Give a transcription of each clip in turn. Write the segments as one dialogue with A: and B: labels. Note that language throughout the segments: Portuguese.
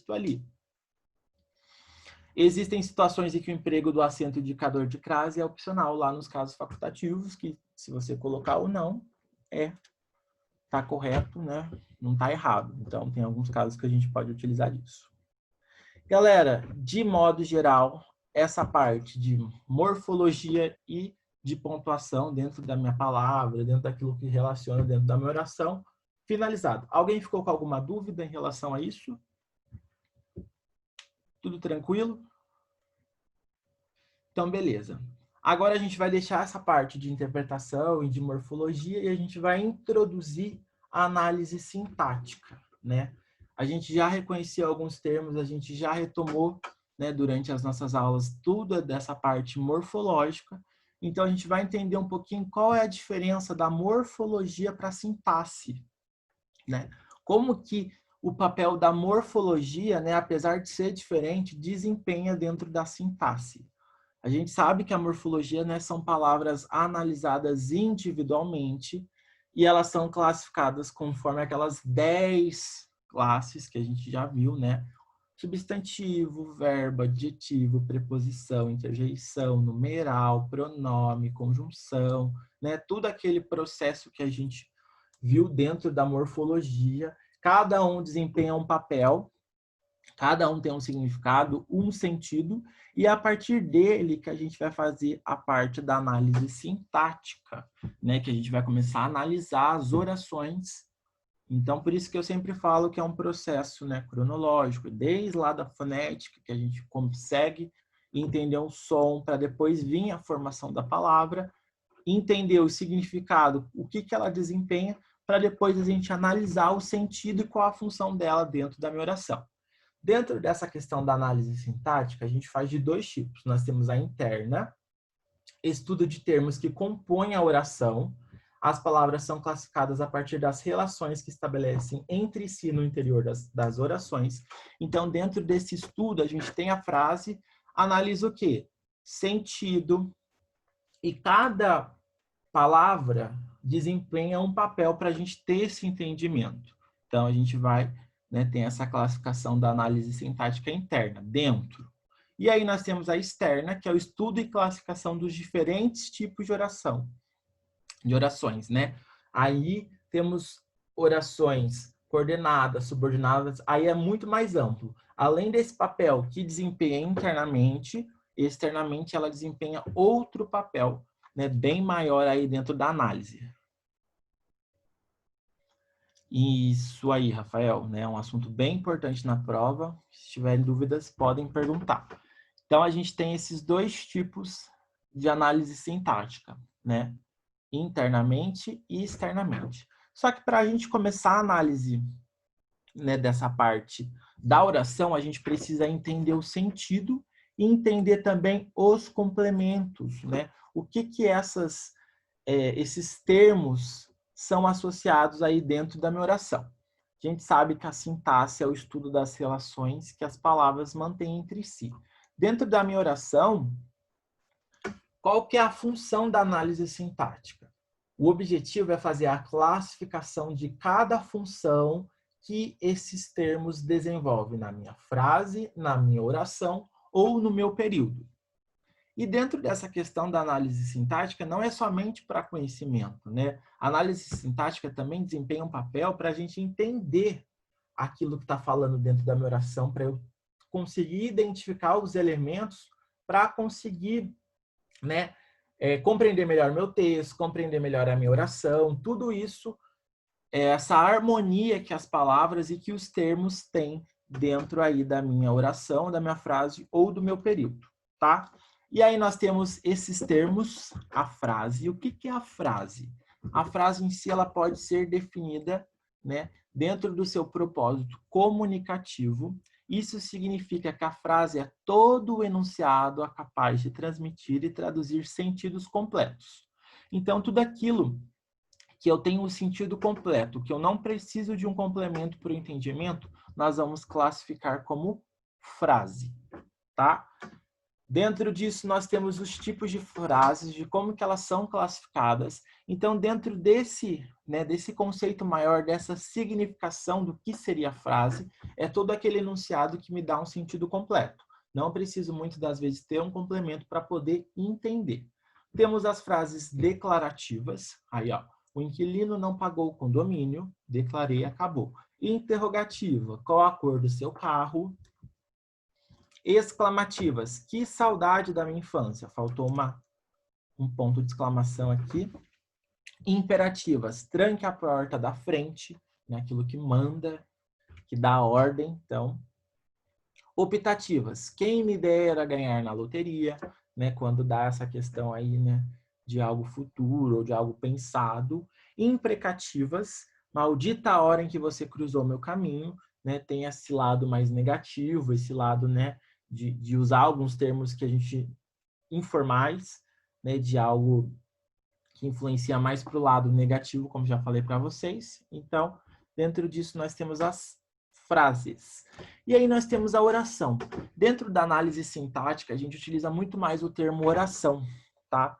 A: texto ali. Existem situações em que o emprego do acento indicador de crase é opcional, lá nos casos facultativos, que se você colocar ou não, tá correto, né? Não tá errado. Então, tem alguns casos que a gente pode utilizar isso. Galera, de modo geral, essa parte de morfologia e de pontuação dentro da minha palavra, dentro daquilo que relaciona dentro da minha oração, finalizado. Alguém ficou com alguma dúvida em relação a isso? Tudo tranquilo? Então, beleza. Agora a gente vai deixar essa parte de interpretação e de morfologia e a gente vai introduzir a análise sintática, né? A gente já reconheceu alguns termos, a gente já retomou, né, durante as nossas aulas tudo dessa parte morfológica. Então, a gente vai entender um pouquinho qual é a diferença da morfologia para a sintaxe, né? Como que o papel da morfologia, né, apesar de ser diferente, desempenha dentro da sintaxe. A gente sabe que a morfologia, né, são palavras analisadas individualmente e elas são classificadas conforme aquelas 10 classes que a gente já viu, né? Substantivo, verbo, adjetivo, preposição, interjeição, numeral, pronome, conjunção, né? Tudo aquele processo que a gente viu dentro da morfologia. Cada um desempenha um papel, cada um tem um significado, um sentido, e é a partir dele que a gente vai fazer a parte da análise sintática, né? Que a gente vai começar a analisar as orações. Então, por isso que eu sempre falo que é um processo, né, cronológico, desde lá da fonética, que a gente consegue entender o som, para depois vir a formação da palavra, entender o significado, o que ela desempenha, para depois a gente analisar o sentido e qual a função dela dentro da minha oração. Dentro dessa questão da análise sintática, a gente faz de dois tipos. Nós temos a interna, estudo de termos que compõem a oração. As palavras são classificadas a partir das relações que estabelecem entre si no interior das orações. Então, dentro desse estudo, a gente tem a frase, analisa o quê? Sentido. E cada palavra desempenha um papel para a gente ter esse entendimento. Então, a gente vai, né, tem essa classificação da análise sintática interna, dentro. E aí nós temos a externa, que é o estudo e classificação dos diferentes tipos de orações, né? Aí temos orações coordenadas, subordinadas, aí é muito mais amplo. Além desse papel que desempenha internamente, externamente ela desempenha outro papel, né, bem maior aí dentro da análise. Isso aí, Rafael, né? É um assunto bem importante na prova. Se tiverem dúvidas, podem perguntar. Então, a gente tem esses dois tipos de análise sintática, né? Internamente e externamente. Só que para a gente começar a análise, né, dessa parte da oração, a gente precisa entender o sentido e entender também os complementos, né? O que esses termos são associados aí dentro da minha oração. A gente sabe que a sintaxe é o estudo das relações que as palavras mantêm entre si. Dentro da minha oração, qual que é a função da análise sintática? O objetivo é fazer a classificação de cada função que esses termos desenvolvem na minha frase, na minha oração ou no meu período. E dentro dessa questão da análise sintática, não é somente para conhecimento, né? A análise sintática também desempenha um papel para a gente entender aquilo que está falando dentro da minha oração, para eu conseguir identificar os elementos, para conseguir, né, compreender melhor meu texto, compreender melhor a minha oração, tudo isso, essa harmonia que as palavras e que os termos têm dentro aí da minha oração, da minha frase ou do meu período, tá? E aí nós temos esses termos, a frase. E o que é a frase? A frase em si ela pode ser definida, né, dentro do seu propósito comunicativo. Isso significa que a frase é todo o enunciado capaz de transmitir e traduzir sentidos completos. Então, tudo aquilo que eu tenho o sentido completo, que eu não preciso de um complemento para o entendimento, nós vamos classificar como frase, tá? Dentro disso, nós temos os tipos de frases, de como que elas são classificadas. Então, dentro desse conceito maior, dessa significação do que seria a frase, é todo aquele enunciado que me dá um sentido completo. Não preciso, muitas das vezes, ter um complemento para poder entender. Temos as frases declarativas. Aí, ó, o inquilino não pagou o condomínio, declarei, acabou. Interrogativa, qual a cor do seu carro? Exclamativas, que saudade da minha infância. Faltou um ponto de exclamação aqui. Imperativas, tranque a porta da frente, né, aquilo que manda, que dá ordem. Então, optativas, quem me dera ganhar na loteria, né, quando dá essa questão aí, né, de algo futuro ou de algo pensado. Imprecativas, maldita a hora em que você cruzou meu caminho, né, tem esse lado mais negativo, esse lado, né, de usar alguns termos que a gente informais, né, de algo que influencia mais para o lado negativo, como já falei para vocês. Então, dentro disso, nós temos as frases. E aí nós temos a oração. Dentro da análise sintática, a gente utiliza muito mais o termo oração, tá?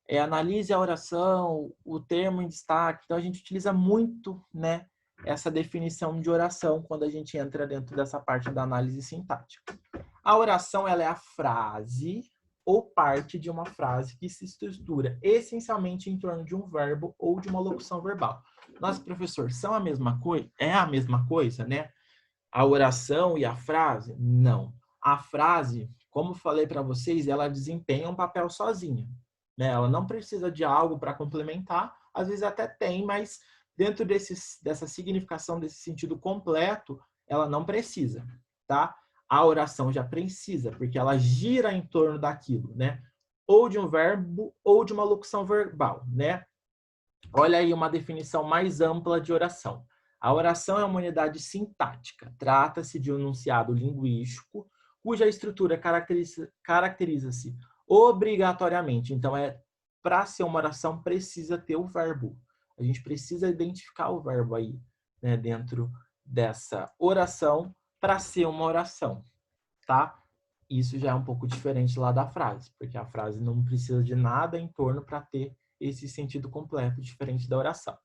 A: Analise a oração, o termo em destaque. Então, a gente utiliza muito, né, essa definição de oração quando a gente entra dentro dessa parte da análise sintática. A oração, ela é a frase ou parte de uma frase que se estrutura essencialmente em torno de um verbo ou de uma locução verbal. Nossa, professor, são a mesma coisa? É a mesma coisa, né? A oração e a frase? Não. A frase, como falei para vocês, ela desempenha um papel sozinha, né? Ela não precisa de algo para complementar, às vezes até tem, mas dentro dessa significação, desse sentido completo, ela não precisa, tá? A oração já precisa, porque ela gira em torno daquilo, né? Ou de um verbo ou de uma locução verbal, né? Olha aí uma definição mais ampla de oração. A oração é uma unidade sintática. Trata-se de um enunciado linguístico cuja estrutura caracteriza-se obrigatoriamente. Então, para ser uma oração, precisa ter o verbo. A gente precisa identificar o verbo aí, né, dentro dessa oração para ser uma oração, tá? Isso já é um pouco diferente lá da frase, porque a frase não precisa de nada em torno para ter esse sentido completo, diferente da oração.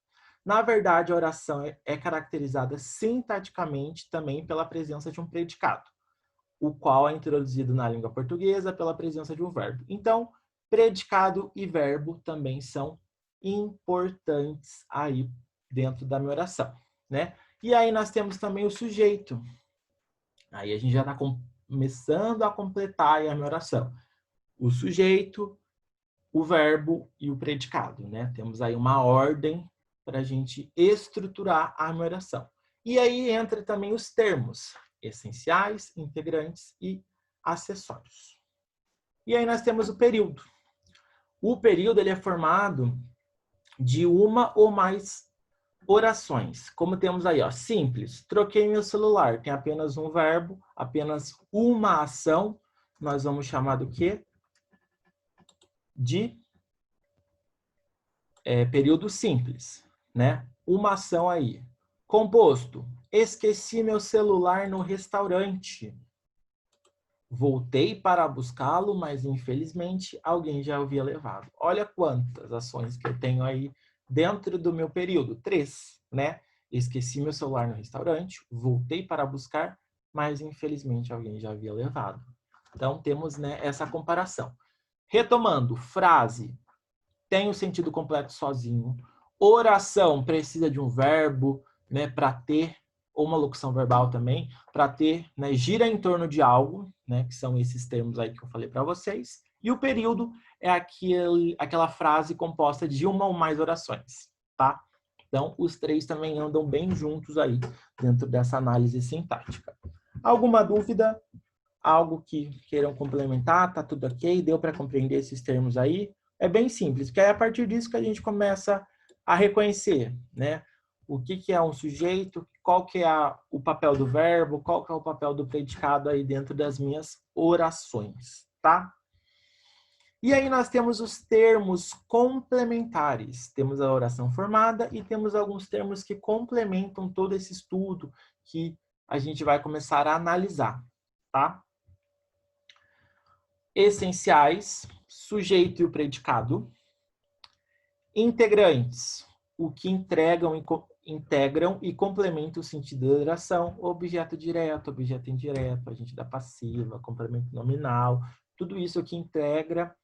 A: Na verdade, a oração é caracterizada sintaticamente também pela presença de um predicado, o qual é introduzido na língua portuguesa pela presença de um verbo. Então, predicado e verbo também são importantes aí dentro da minha oração, né? E aí nós temos também o sujeito. Aí a gente já está começando a completar aí a minha oração. O sujeito, o verbo e o predicado, né? Temos aí uma ordem para a gente estruturar a minha oração. E aí entra também os termos essenciais, integrantes e acessórios. E aí nós temos o período. O período ele é formado de uma ou mais orações. Como temos aí, ó, simples. Troquei meu celular. Tem apenas um verbo, apenas uma ação. Nós vamos chamar do quê? De período simples, né? Uma ação aí. Composto. Esqueci meu celular no restaurante. Voltei para buscá-lo, mas infelizmente alguém já havia levado. Olha quantas ações que eu tenho aí dentro do meu período. 3, né? Esqueci meu celular no restaurante, voltei para buscar, mas infelizmente alguém já havia levado. Então temos, né, essa comparação. Retomando, frase tem o sentido completo sozinho. Oração precisa de um verbo, né, para ter, ou uma locução verbal também, para ter, né, gira em torno de algo, né, que são esses termos aí que eu falei para vocês. E o período é aquela frase composta de uma ou mais orações, tá? Então, os três também andam bem juntos aí dentro dessa análise sintática. Alguma dúvida? Algo que queiram complementar? Tá tudo ok? Deu para compreender esses termos aí? É bem simples, porque é a partir disso que a gente começa a reconhecer, né? O que é um sujeito, qual que é o papel do verbo, qual que é o papel do predicado aí dentro das minhas orações, tá? E aí nós temos os termos complementares. Temos a oração formada e temos alguns termos que complementam todo esse estudo que a gente vai começar a analisar, tá? essenciais, sujeito e o predicado. Integrantes, o que integram e complementam o sentido da oração, objeto direto, objeto indireto, agente da passiva, complemento nominal, tudo isso que integra,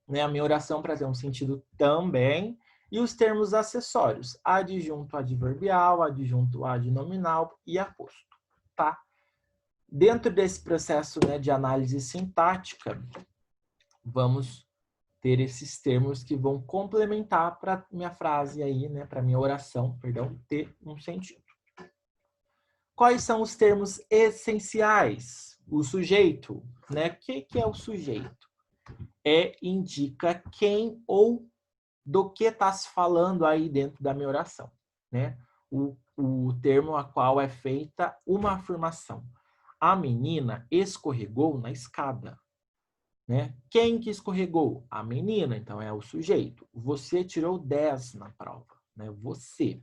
A: né, a minha oração para ter um sentido também. E os termos acessórios, adjunto adverbial, adjunto adnominal e aposto, tá? Dentro desse processo, né, de análise sintática, vamos ter esses termos que vão complementar para minha frase aí, né, para minha oração, perdão, ter um sentido. Quais são os termos essenciais? O sujeito, né? O que é o sujeito? Indica quem ou do que está se falando aí dentro da minha oração, né? O termo a qual é feita uma afirmação. A menina escorregou na escada. Né? Quem que escorregou? A menina, então é o sujeito. Você tirou 10 na prova, né? Você.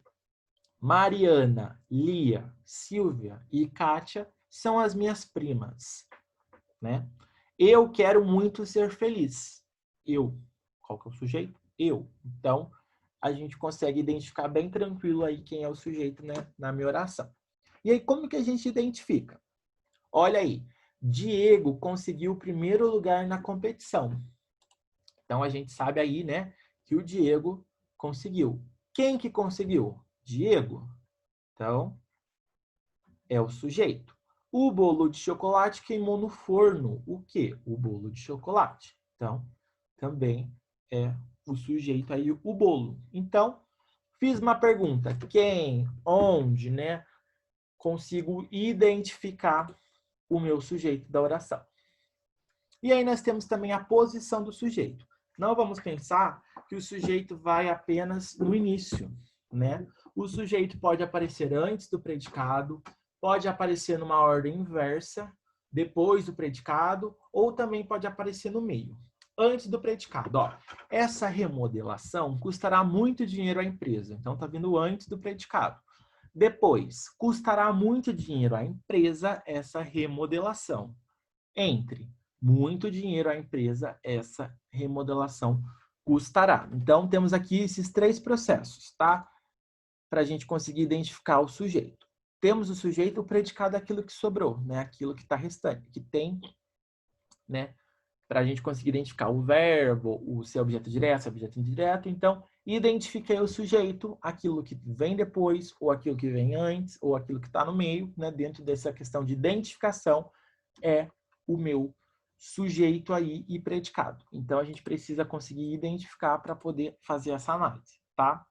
A: Mariana, Lia, Silvia e Kátia são as minhas primas, né? Eu quero muito ser feliz. Eu. Qual que é o sujeito? Eu. Então, a gente consegue identificar bem tranquilo aí quem é o sujeito, né, na minha oração. E aí, como que a gente identifica? Olha aí. Diego conseguiu o primeiro lugar na competição. Então, a gente sabe aí, né, que o Diego conseguiu. Quem que conseguiu? Diego. Então, é o sujeito. O bolo de chocolate queimou no forno. O quê? O bolo de chocolate. Então, também é o sujeito aí, o bolo. Então, fiz uma pergunta. Quem, onde, né, consigo identificar o meu sujeito da oração. E aí nós temos também a posição do sujeito. Não vamos pensar que o sujeito vai apenas no início, né? O sujeito pode aparecer antes do predicado, pode aparecer numa ordem inversa, depois do predicado, ou também pode aparecer no meio. Antes do predicado, ó, essa remodelação custará muito dinheiro à empresa. Então tá vindo antes do predicado. Depois, custará muito dinheiro à empresa essa remodelação. Entre muito dinheiro à empresa, essa remodelação custará. Então, temos aqui esses três processos, tá? Para a gente conseguir identificar o sujeito. Temos o sujeito, o predicado, aquilo que sobrou, né? Aquilo que está restante, que tem, né? Para a gente conseguir identificar o verbo, o seu objeto direto, seu objeto indireto. Então, identifiquei o sujeito, aquilo que vem depois, ou aquilo que vem antes, ou aquilo que está no meio, né? Dentro dessa questão de identificação, é o meu sujeito aí e predicado. Então, a gente precisa conseguir identificar para poder fazer essa análise, tá?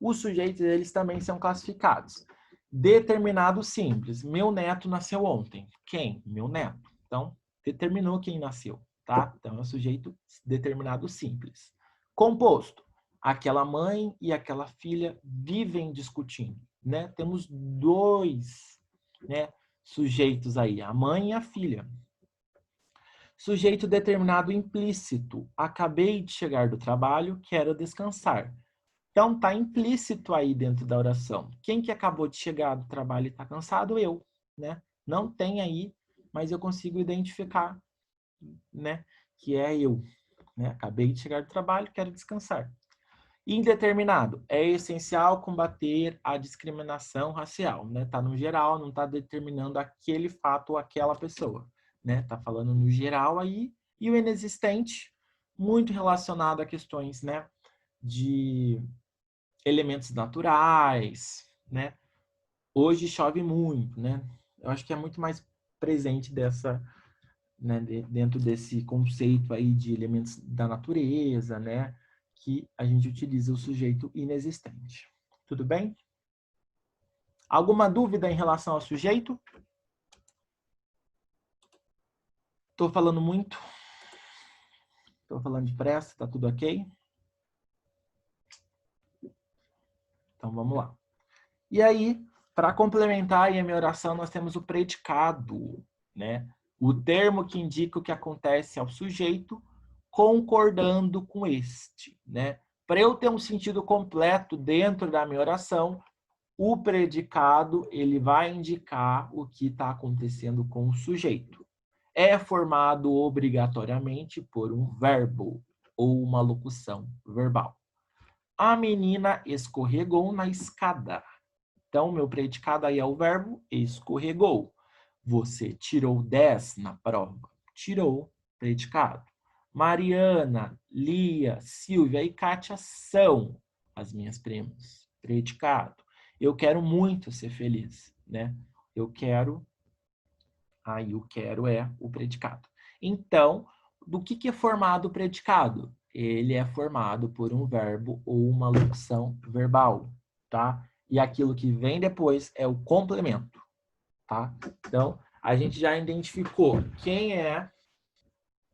A: Os sujeitos, eles também são classificados. Determinado simples. Meu neto nasceu ontem. Quem? Meu neto. Então, determinou quem nasceu, tá? Então, é um sujeito determinado simples. Composto. Aquela mãe e aquela filha vivem discutindo, né? Temos dois, né, sujeitos aí, a mãe e a filha. Sujeito determinado implícito. Acabei de chegar do trabalho, quero descansar. Então, está implícito aí dentro da oração. Quem que acabou de chegar do trabalho e está cansado? Eu, né? Não tem aí, mas eu consigo identificar, né, que é eu, né? Acabei de chegar do trabalho, quero descansar. Indeterminado. É essencial combater a discriminação racial, né? Tá no geral, não está determinando aquele fato ou aquela pessoa, né? Tá falando no geral aí. E o inexistente, muito relacionado a questões, né, de elementos naturais, né? Hoje chove muito, né? Eu acho que é muito mais presente dessa, né, dentro desse conceito aí de elementos da natureza, né, que a gente utiliza o sujeito inexistente. Tudo bem? Alguma dúvida em relação ao sujeito? Estou falando muito? Estou falando depressa? Tá tudo ok? Então vamos lá. E aí, para complementar aí a minha oração, nós temos o predicado, né? O termo que indica o que acontece ao sujeito concordando com este, né? Para eu ter um sentido completo dentro da minha oração, o predicado ele vai indicar o que está acontecendo com o sujeito. é formado obrigatoriamente por um verbo ou uma locução verbal. A menina escorregou na escada. Então, meu predicado aí é o verbo escorregou. Você tirou 10 na prova. Tirou, predicado. Mariana, Lia, Silvia e Kátia são as minhas primas. Predicado. Eu quero muito ser feliz, né? Eu quero. Aí o quero é o predicado. Então, do que é formado o predicado? Ele é formado por um verbo ou uma locução verbal, tá? E aquilo que vem depois é o complemento, tá? Então, a gente já identificou quem é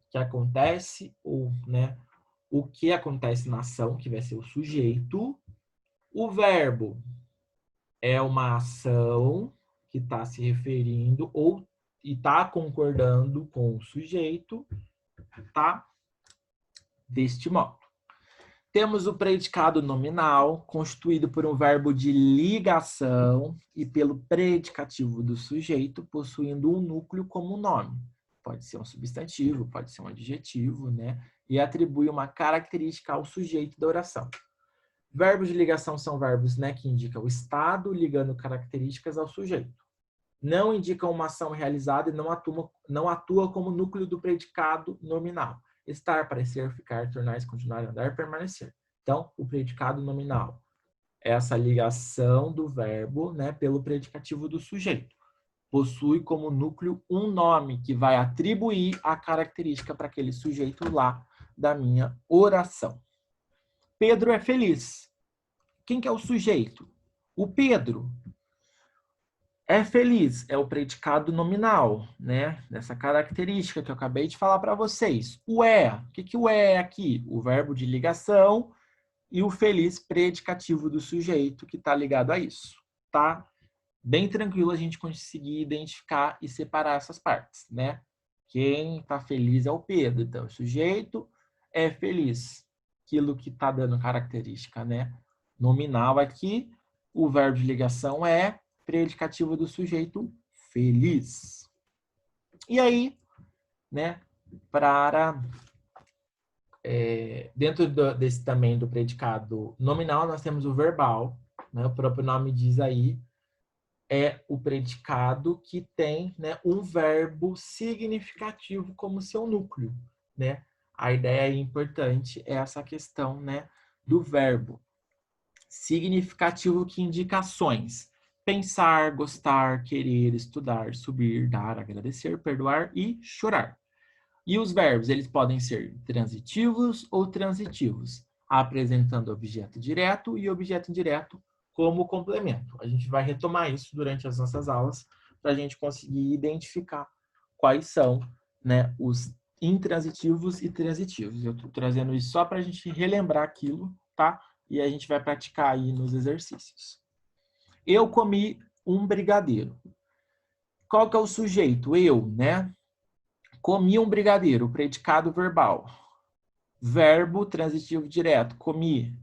A: que acontece, ou, né, o que acontece na ação, que vai ser o sujeito. O verbo é uma ação que está se referindo ou e está concordando com o sujeito, tá? Deste modo. Temos o predicado nominal, constituído por um verbo de ligação e pelo predicativo do sujeito, possuindo um núcleo como nome. Pode ser um substantivo, pode ser um adjetivo, né? E atribui uma característica ao sujeito da oração. Verbos de ligação são verbos, né, que indicam o estado, ligando características ao sujeito. Não indicam uma ação realizada e não atua como núcleo do predicado nominal. Estar, parecer, ficar, tornar-se, continuar, andar, permanecer. Então, o predicado nominal é essa ligação do verbo, né, pelo predicativo do sujeito. Possui como núcleo um nome que vai atribuir a característica para aquele sujeito lá da minha oração. Pedro é feliz. Quem que é o sujeito? O Pedro. É feliz, é o predicado nominal, né? Dessa característica que eu acabei de falar para vocês. O que o é aqui? O verbo de ligação e o feliz predicativo do sujeito que está ligado a isso, tá? Bem tranquilo a gente conseguir identificar e separar essas partes, né? Quem está feliz é o Pedro, então o sujeito é feliz. Aquilo que está dando característica, né? Nominal aqui, o verbo de ligação é predicativo do sujeito feliz. E aí, né, dentro desse também do predicado nominal, nós temos o verbal, né, o próprio nome diz aí, é o predicado que tem, né, um verbo significativo como seu núcleo, né? A ideia importante é essa questão, né, do verbo significativo que indica ações. Pensar, gostar, querer, estudar, subir, dar, agradecer, perdoar e chorar. E os verbos, eles podem ser transitivos ou transitivos, apresentando objeto direto e objeto indireto como complemento. A gente vai retomar isso durante as nossas aulas para a gente conseguir identificar quais são, né, os intransitivos e transitivos. Eu estou trazendo isso só para a gente relembrar aquilo, tá? E a gente vai praticar aí nos exercícios. Eu comi um brigadeiro. Qual que é o sujeito? Eu, né? Comi um brigadeiro, predicado verbal. Verbo transitivo direto, comi.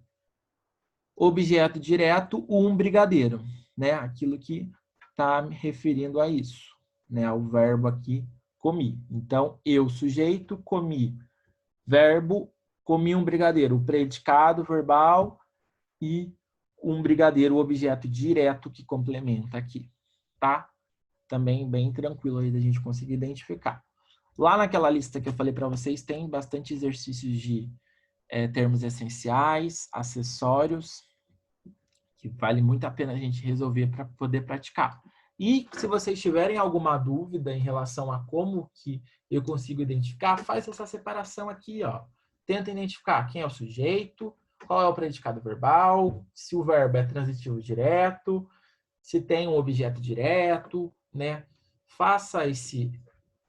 A: Objeto direto, um brigadeiro, né? Aquilo que está me referindo a isso, né? Ao verbo aqui, comi. Então, eu, sujeito, comi. Verbo, comi um brigadeiro. Predicado verbal e um brigadeiro, objeto direto que complementa aqui, tá? Também bem tranquilo aí da gente conseguir identificar. Lá naquela lista que eu falei para vocês, tem bastante exercícios de termos essenciais, acessórios, que vale muito a pena a gente resolver para poder praticar. E se vocês tiverem alguma dúvida em relação a como que eu consigo identificar, faz essa separação aqui, ó. Tenta identificar quem é o sujeito, qual é o predicado verbal, se o verbo é transitivo direto, se tem um objeto direto, né? Faça esse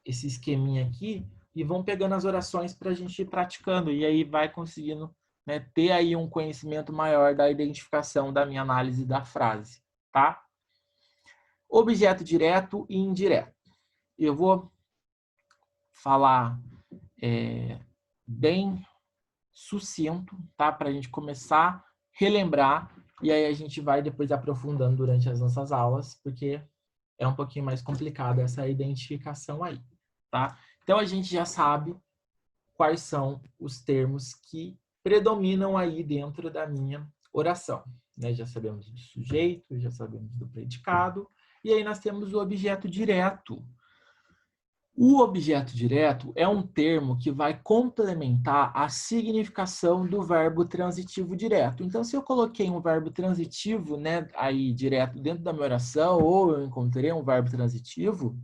A: esqueminha aqui e vão pegando as orações para a gente ir praticando. E aí vai conseguindo, né, ter aí um conhecimento maior da identificação da minha análise da frase, tá? Objeto direto e indireto. Eu vou falar bem sucinto, tá? Para a gente começar a relembrar e aí a gente vai depois aprofundando durante as nossas aulas, porque é um pouquinho mais complicado essa identificação aí, tá? Então, a gente já sabe quais são os termos que predominam aí dentro da minha oração, né? Já sabemos do sujeito, já sabemos do predicado, e aí nós temos o objeto direto. O objeto direto é um termo que vai complementar a significação do verbo transitivo direto. Então, se eu coloquei um verbo transitivo, né, aí direto dentro da minha oração, ou eu encontrei um verbo transitivo,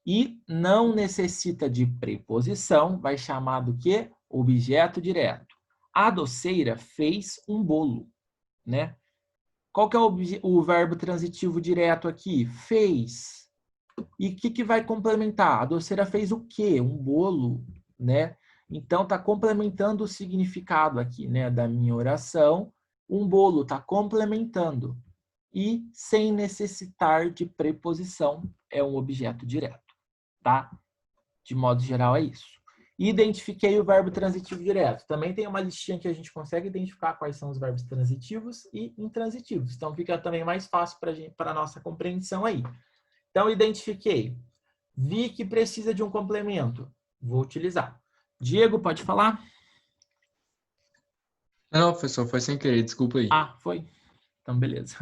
A: e não necessita de preposição, vai chamar do quê? Objeto direto. A doceira fez um bolo, né? Qual que é o verbo transitivo direto aqui? Fez. E o que vai complementar? A doceira fez o quê? Um bolo, né? Então, está complementando o significado aqui, né, da minha oração. Um bolo está complementando. E sem necessitar de preposição, é um objeto direto, tá? De modo geral, é isso. Identifiquei o verbo transitivo direto. Também tem uma listinha que a gente consegue identificar quais são os verbos transitivos e intransitivos. Então, fica também mais fácil para a nossa compreensão aí. Então, identifiquei. Vi que precisa de um complemento. Vou utilizar. Diego, pode falar?
B: Não, professor, foi sem querer, desculpa aí.
A: Ah, foi? Então, beleza.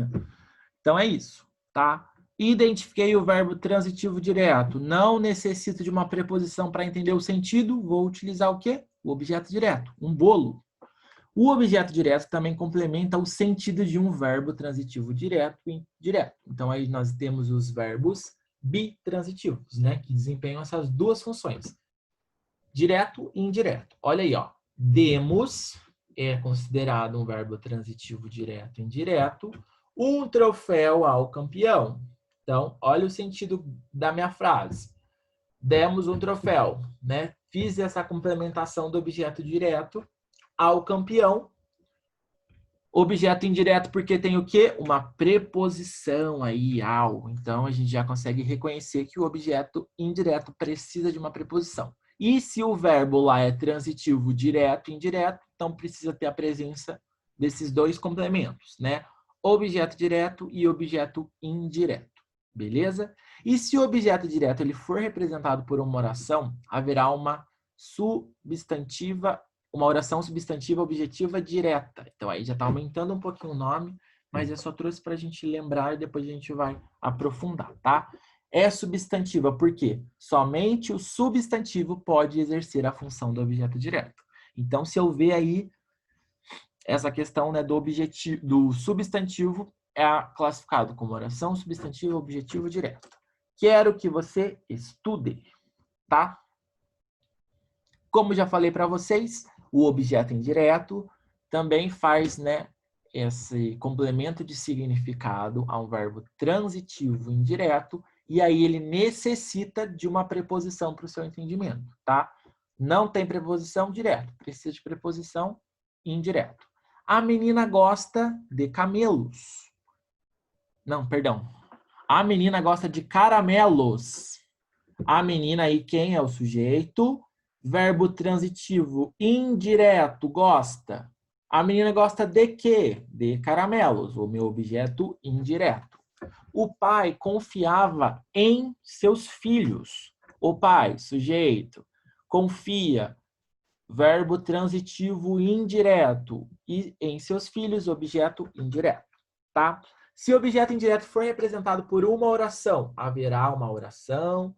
A: Então, é isso, tá? Identifiquei o verbo transitivo direto. Não necessito de uma preposição para entender o sentido. Vou utilizar o quê? O objeto direto. Um bolo. O objeto direto também complementa o sentido de um verbo transitivo direto e indireto. Então, aí nós temos os verbos bitransitivos, né? Que desempenham essas duas funções. Direto e indireto. Olha aí, ó. Demos é considerado um verbo transitivo direto e indireto. Um troféu ao campeão. Então, olha o sentido da minha frase. Demos um troféu, né? Fiz essa complementação do objeto direto ao campeão. Objeto indireto porque tem o quê? Uma preposição aí, ao. Então, a gente já consegue reconhecer que o objeto indireto precisa de uma preposição. E se o verbo lá é transitivo direto e indireto, então precisa ter a presença desses dois complementos, né? Objeto direto e objeto indireto. Beleza? E se o objeto direto ele for representado por uma oração, haverá uma oração substantiva objetiva direta. Então, aí já está aumentando um pouquinho o nome, mas eu só trouxe para a gente lembrar e depois a gente vai aprofundar, tá? É substantiva porque somente o substantivo pode exercer a função do objeto direto. Então, se eu ver aí essa questão, né, do substantivo, é classificado como oração substantiva objetiva direta. Quero que você estude, tá? Como já falei para vocês, o objeto indireto também faz, né, esse complemento de significado a um verbo transitivo indireto, e aí ele necessita de uma preposição para o seu entendimento, tá? Não tem preposição direto, precisa de preposição indireto. A menina gosta de camelos. Não, perdão. A menina gosta de caramelos. A menina aí, quem é o sujeito? Verbo transitivo indireto, gosta. A menina gosta de quê? De caramelos, o meu objeto indireto. O pai confiava em seus filhos. O pai, sujeito, confia, verbo transitivo indireto. E em seus filhos, objeto indireto, tá? Se o objeto indireto for representado por uma oração, haverá uma oração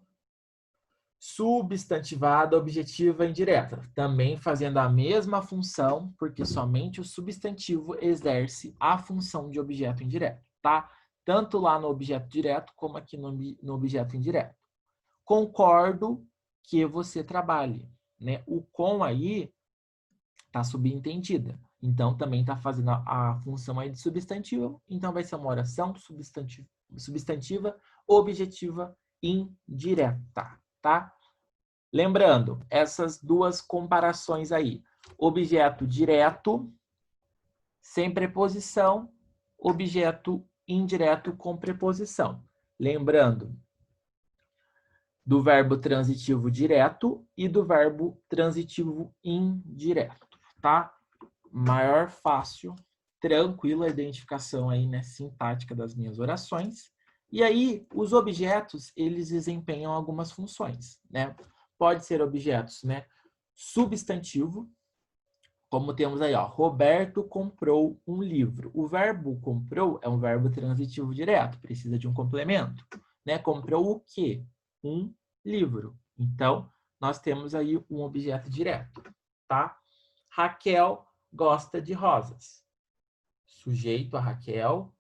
A: substantivada, objetiva indireta, também fazendo a mesma função, porque somente o substantivo exerce a função de objeto indireto, tá? Tanto lá no objeto direto, como aqui no objeto indireto. Concordo que você trabalhe, né? O com aí está subentendida. Então, também está fazendo a função aí de substantivo, então vai ser uma oração substantiva objetiva indireta, tá? Lembrando, essas duas comparações aí. Objeto direto, sem preposição, objeto indireto com preposição. Lembrando do verbo transitivo direto e do verbo transitivo indireto, tá? Maior, fácil, tranquila a identificação aí, né, sintática das minhas orações. E aí, os objetos, eles desempenham algumas funções, né? Pode ser objetos, né? Substantivo, como temos aí, ó, Roberto comprou um livro. O verbo comprou é um verbo transitivo direto, precisa de um complemento, né? Comprou o quê? Um livro. Então, nós temos aí um objeto direto, tá? Raquel gosta de rosas. Sujeito a Raquel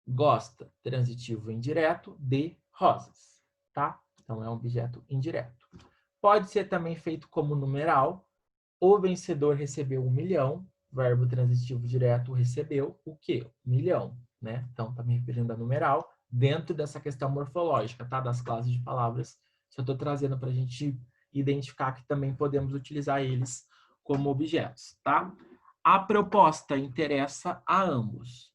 A: gosta, transitivo indireto, de rosas, tá? Então, é um objeto indireto. Pode ser também feito como numeral. O vencedor recebeu 1 milhão, verbo transitivo direto recebeu o quê? 1 milhão, né? Então, tá me referindo a numeral, dentro dessa questão morfológica, tá? Das classes de palavras, só estou trazendo para a gente identificar que também podemos utilizar eles como objetos, tá? A proposta interessa a ambos.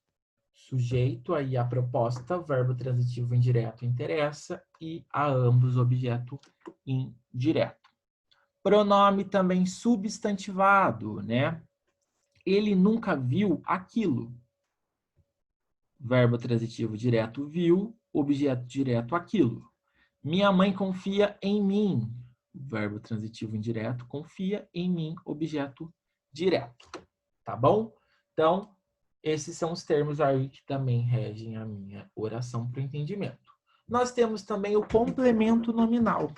A: Sujeito aí a proposta, verbo transitivo indireto interessa, e a ambos objeto indireto. Pronome também substantivado, né? Ele nunca viu aquilo. Verbo transitivo direto viu, objeto direto aquilo. Minha mãe confia em mim. Verbo transitivo indireto confia em mim, objeto direto. Tá bom? Então, esses são os termos aí que também regem a minha oração para o entendimento. Nós temos também o complemento nominal,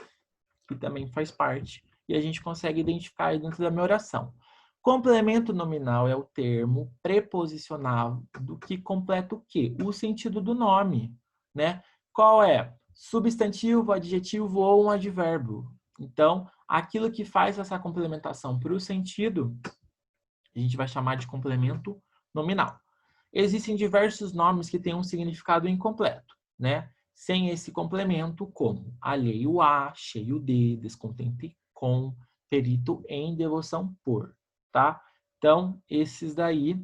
A: que também faz parte, e a gente consegue identificar aí dentro da minha oração. Complemento nominal é o termo preposicionado que completa o quê? O sentido do nome, né? Qual é? Substantivo, adjetivo ou um advérbio. Então, aquilo que faz essa complementação para o sentido, a gente vai chamar de complemento nominal. Existem diversos nomes que têm um significado incompleto, né? Sem esse complemento, como alheio a, cheio de, descontente com, perito em, devoção por, tá? Então, esses daí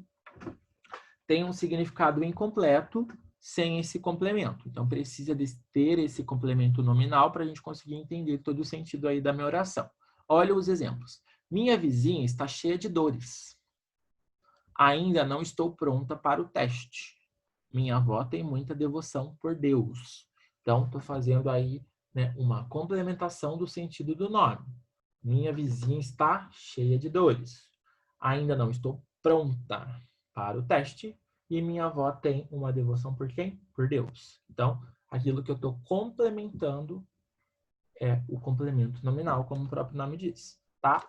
A: têm um significado incompleto sem esse complemento. Então, precisa de ter esse complemento nominal para a gente conseguir entender todo o sentido aí da minha oração. Olha os exemplos. Minha vizinha está cheia de dores. Ainda não estou pronta para o teste. Minha avó tem muita devoção por Deus. Então, estou fazendo aí, né, uma complementação do sentido do nome. Minha vizinha está cheia de dores. Ainda não estou pronta para o teste. E minha avó tem uma devoção por quem? Por Deus. Então, aquilo que eu estou complementando é o complemento nominal, como o próprio nome diz, tá?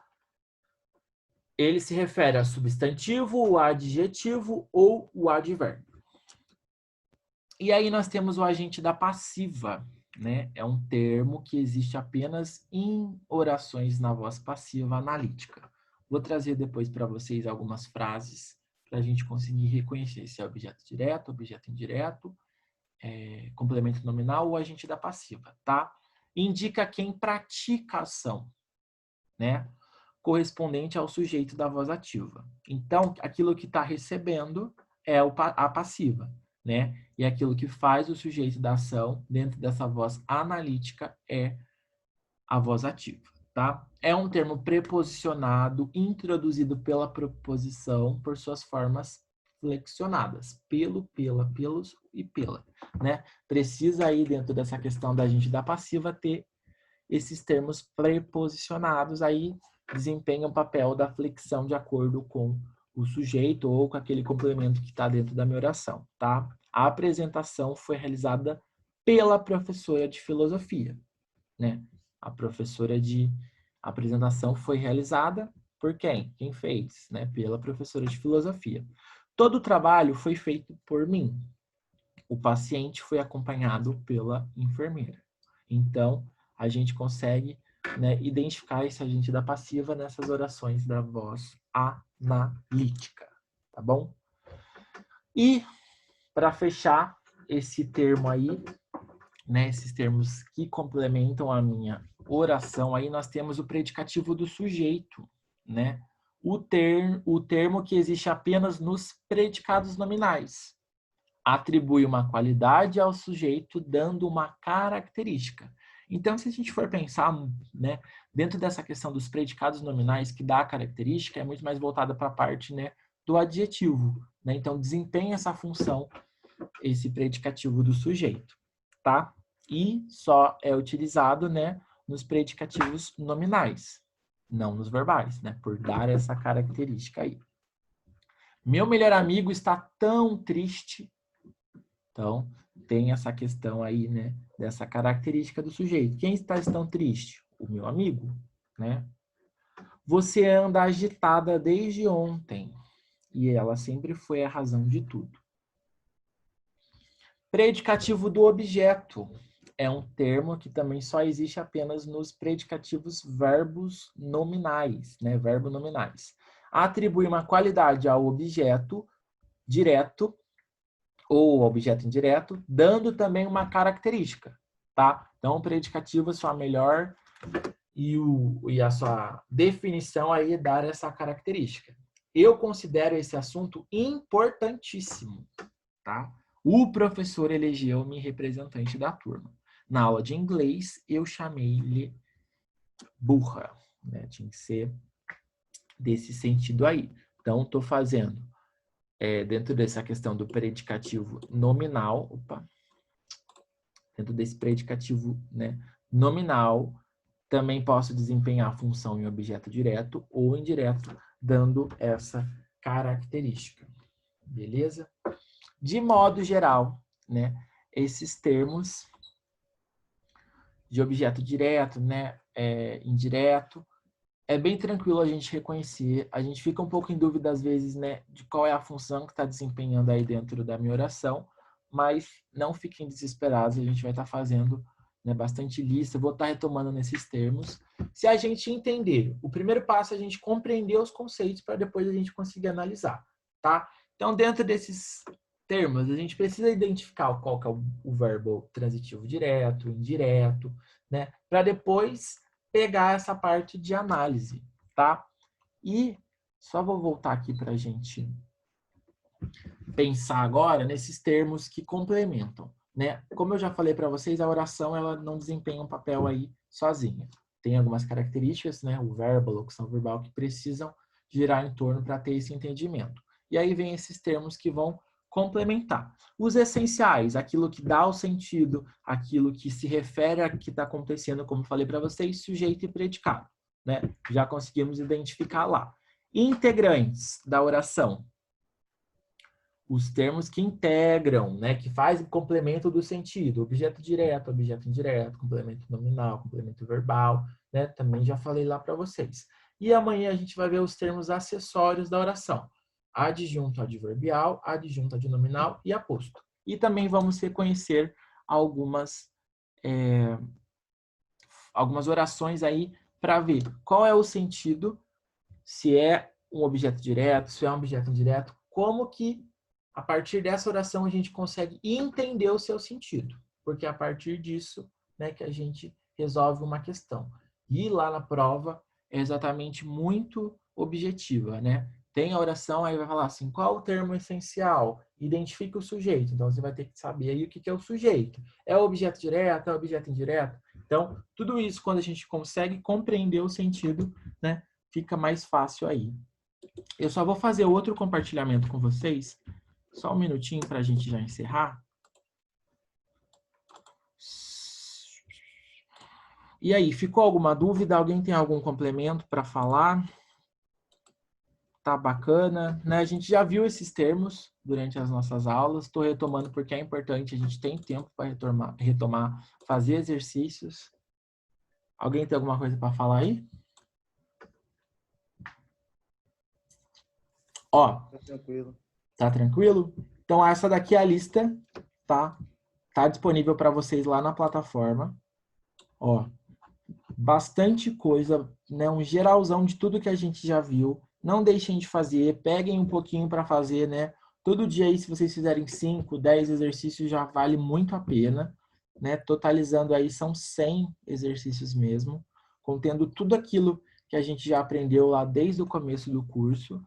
A: Ele se refere a substantivo, o adjetivo ou o advérbio. E aí nós temos o agente da passiva, né? É um termo que existe apenas em orações na voz passiva analítica. Vou trazer depois para vocês algumas frases para a gente conseguir reconhecer se é objeto direto, objeto indireto, complemento nominal ou agente da passiva, tá? Indica quem pratica a ação, né? Correspondente ao sujeito da voz ativa. Então, aquilo que está recebendo é a passiva, né? E aquilo que faz o sujeito da ação dentro dessa voz analítica é a voz ativa, tá? É um termo preposicionado introduzido pela preposição por suas formas flexionadas, pelo, pela, pelos e pela, né? Precisa aí dentro dessa questão da gente da passiva ter esses termos preposicionados aí desempenham o papel da flexão de acordo com o sujeito ou com aquele complemento que está dentro da minha oração, tá? A apresentação foi realizada pela professora de filosofia, né? A professora de apresentação foi realizada por quem? Quem fez, né? Pela professora de filosofia. Todo o trabalho foi feito por mim. O paciente foi acompanhado pela enfermeira. Então, a gente consegue, né, identificar esse agente da passiva nessas orações da voz analítica, tá bom? E, para fechar esse termo aí, né, esses termos que complementam a minha oração, aí nós temos o predicativo do sujeito, né? O termo que existe apenas nos predicados nominais. Atribui uma qualidade ao sujeito, dando uma característica. Então, se a gente for pensar, né, dentro dessa questão dos predicados nominais que dá a característica, é muito mais voltada para a parte, né, do adjetivo, né? Então, desempenha essa função, esse predicativo do sujeito. tá? E só é utilizado, né, nos predicativos nominais, não nos verbais, né, por dar essa característica aí. Meu melhor amigo está tão triste. Então, tem essa questão aí, né, dessa característica do sujeito. Quem está tão triste? O meu amigo, né? Você anda agitada desde ontem. E ela sempre foi a razão de tudo. Predicativo do objeto. É um termo que também só existe apenas nos predicativos verbos nominais, né? Verbo nominais. Atribui uma qualidade ao objeto direto ou objeto indireto, dando também uma característica, tá? Então, o predicativo, a sua melhor e a sua definição aí é dar essa característica. Eu considero esse assunto importantíssimo, tá? O professor elegeu-me representante da turma. Na aula de inglês, eu chamei-lhe burra, né? Tinha que ser desse sentido aí. Então, estou fazendo dentro dessa questão do predicativo nominal, dentro desse predicativo, né, nominal, também posso desempenhar a função em objeto direto ou indireto, dando essa característica. Beleza? De modo geral, né, esses termos de objeto direto, né, indireto, é bem tranquilo a gente reconhecer. A gente fica um pouco em dúvida, às vezes, né, de qual é a função que está desempenhando aí dentro da minha oração, mas não fiquem desesperados, a gente vai estar fazendo, né, bastante lista, vou estar retomando nesses termos. Se a gente entender, o primeiro passo é a gente compreender os conceitos para depois a gente conseguir analisar, tá? Então, dentro desses termos, a gente precisa identificar qual que é o verbo transitivo direto, indireto, né, para depois pegar essa parte de análise, tá? E só vou voltar aqui para a gente pensar agora nesses termos que complementam, né? Como eu já falei para vocês, a oração ela não desempenha um papel aí sozinha. Tem algumas características, né? O verbo, a locução verbal, que precisam girar em torno para ter esse entendimento. E aí vem esses termos que vão complementar. Os essenciais, aquilo que dá o sentido, aquilo que se refere a que está acontecendo, como falei para vocês, sujeito e predicado, né? Já conseguimos identificar lá. Integrantes da oração. Os termos que integram, né? Que fazem complemento do sentido. Objeto direto, objeto indireto, complemento nominal, complemento verbal, né? Também já falei lá para vocês. E amanhã a gente vai ver os termos acessórios da oração. Adjunto adverbial, adjunto adnominal e aposto. E também vamos reconhecer algumas orações aí para ver qual é o sentido, se é um objeto direto, se é um objeto indireto, como que a partir dessa oração a gente consegue entender o seu sentido, porque é a partir disso, né, que a gente resolve uma questão. E lá na prova é exatamente muito objetiva, né? Tem a oração, aí vai falar assim, qual o termo essencial? Identifica o sujeito. Então, você vai ter que saber aí o que é o sujeito. É o objeto direto? É o objeto indireto? Então, tudo isso, quando a gente consegue compreender o sentido, né, fica mais fácil aí. Eu só vou fazer outro compartilhamento com vocês, só um minutinho para a gente já encerrar. E aí, ficou alguma dúvida? Alguém tem algum complemento para falar? Tá bacana, né? A gente já viu esses termos durante as nossas aulas. Estou retomando porque é importante, a gente tem tempo para retomar, fazer exercícios. Alguém tem alguma coisa para falar aí? Ó,
C: Tá tranquilo.
A: Tá tranquilo? Então, essa daqui é a lista, tá? Tá disponível para vocês lá na plataforma. Ó, bastante coisa, né? Um geralzão de tudo que a gente já viu. Não deixem de fazer, peguem um pouquinho para fazer, né? Todo dia aí, se vocês fizerem 5, 10 exercícios, já vale muito a pena, né? Totalizando aí, são 100 exercícios mesmo, contendo tudo aquilo que a gente já aprendeu lá desde o começo do curso.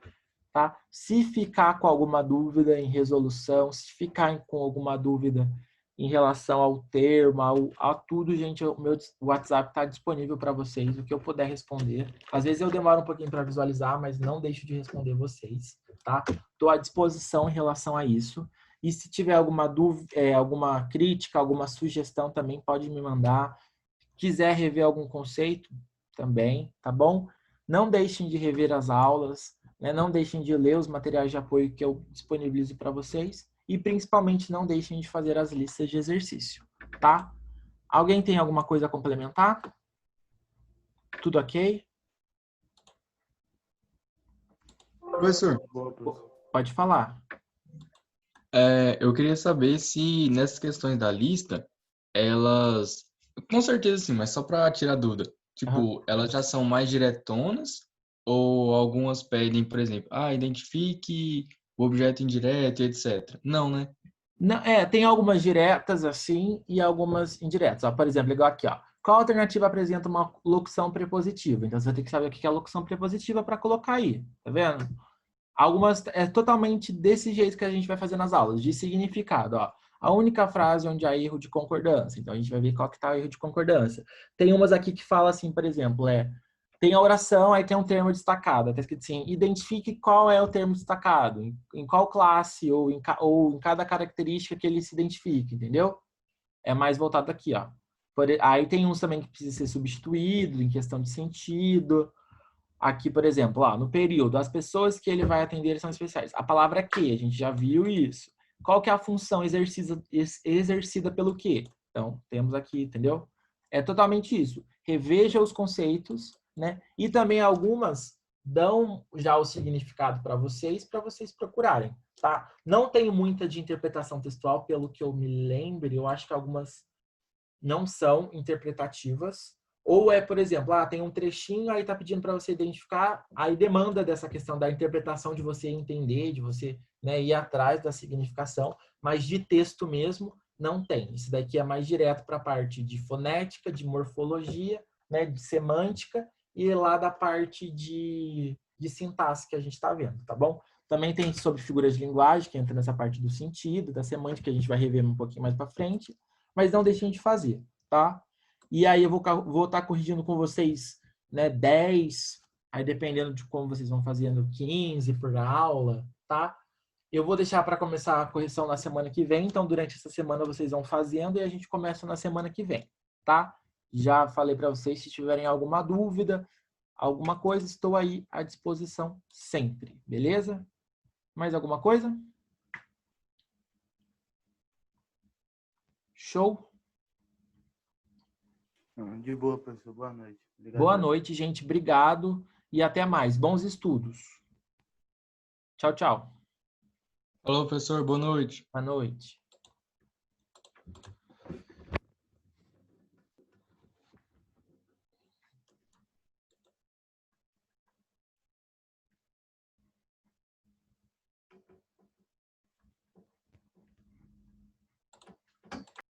A: Tá? Se ficar com alguma dúvida em resolução, se ficar com alguma dúvida em relação ao termo, a tudo, gente, o meu WhatsApp está disponível para vocês, o que eu puder responder. Às vezes eu demoro um pouquinho para visualizar, mas não deixo de responder vocês, tá? Estou à disposição em relação a isso. E se tiver alguma dúvida, alguma crítica, alguma sugestão também pode me mandar. Quiser rever algum conceito também, tá bom? Não deixem de rever as aulas, né? Não deixem de ler os materiais de apoio que eu disponibilizo para vocês e principalmente não deixem de fazer as listas de exercício, tá? Alguém tem alguma coisa a complementar? Tudo ok?
B: Professor,
A: Pode falar.
B: eu queria saber se nessas questões da lista, elas, com certeza sim, mas só para tirar dúvida,
A: Uhum.
B: tipo, elas já são mais diretonas ou algumas pedem, por exemplo, identifique o objeto indireto, etc. Não, né?
A: Não, tem algumas diretas assim e algumas indiretas. Ó, por exemplo, igual aqui, ó. Qual alternativa apresenta uma locução prepositiva? Então, você vai ter que saber o que é a locução prepositiva para colocar aí, tá vendo? Algumas é totalmente desse jeito que a gente vai fazer nas aulas, de significado, ó. A única frase onde há erro de concordância. Então, a gente vai ver qual que tá o erro de concordância. Tem umas aqui que fala assim, por exemplo, tem a oração, aí tem um termo destacado. Está escrito assim, identifique qual é o termo destacado, em qual classe ou em cada característica que ele se identifique, entendeu? É mais voltado aqui, ó. Aí tem uns também que precisa ser substituído em questão de sentido. Aqui, por exemplo, no período, as pessoas que ele vai atender são especiais. A palavra que, a gente já viu isso. Qual que é a função exercida pelo que? Então, temos aqui, entendeu? É totalmente isso. Reveja os conceitos, né? E também algumas dão já o significado para vocês procurarem, tá? Não tem muita de interpretação textual, pelo que eu me lembro, eu acho que algumas não são interpretativas. Ou por exemplo, tem um trechinho, aí tá pedindo para você identificar, aí demanda dessa questão da interpretação, de você entender, de você, né, ir atrás da significação, mas de texto mesmo não tem. Isso daqui é mais direto para a parte de fonética, de morfologia, né, de semântica, e lá da parte de sintaxe que a gente está vendo, tá bom? Também tem sobre figuras de linguagem, que entra nessa parte do sentido, da semântica, que a gente vai rever um pouquinho mais para frente, mas não deixem de fazer, tá? E aí eu vou estar corrigindo com vocês, né, 10, aí dependendo de como vocês vão fazendo, 15 por aula, tá? Eu vou deixar para começar a correção na semana que vem, então durante essa semana vocês vão fazendo e a gente começa na semana que vem, tá? Já falei para vocês, se tiverem alguma dúvida, alguma coisa, estou aí à disposição sempre, beleza? Mais alguma coisa? Show?
C: De boa, professor. Boa noite. Obrigado.
A: Boa noite, gente. Obrigado e até mais. Bons estudos. Tchau, tchau.
B: Alô, professor, boa noite.
A: Boa noite.